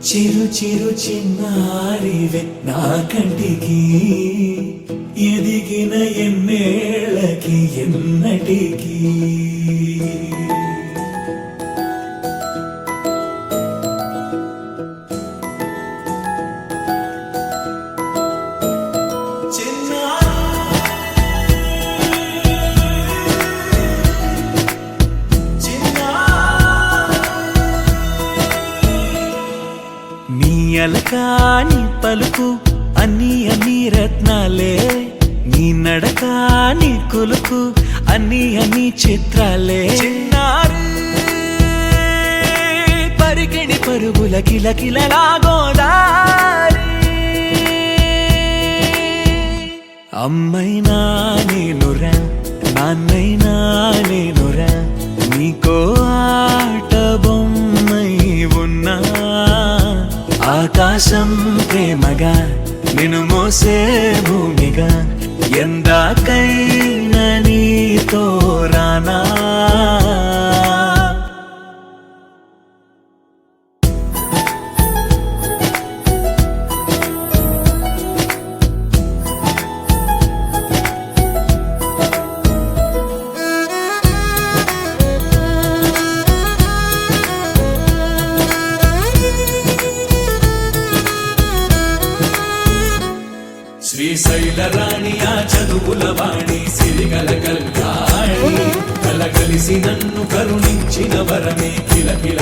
చిరు చిరు చిన్నారివే నా కంటికి ఎదిగిన ఎన్నేళ్ళకి ఎన్నటికి అలకాని పలుకు అన్ని అన్ని రత్నాలే నీ నడక నీ కులుకు అన్ని అన్ని చిత్రాలే చిన్నారు పరికిణి పరుగుల కిలకిలలా గోదారి అమ్మైనా నేనురా నాన్నైనా నేనురా నీకో ఆట బొమ్మై ఉన్నా ఆకాశం ప్రేమగా నిన్ను మోసే భూమిగా ఎందాకైనా నీతో రానా శ్రీశైల రాణి ఆ చదువుల వాణి సిరిగల కల్యాణి కలగలిసి నన్ను కరుణించిన వరమే కిలకిల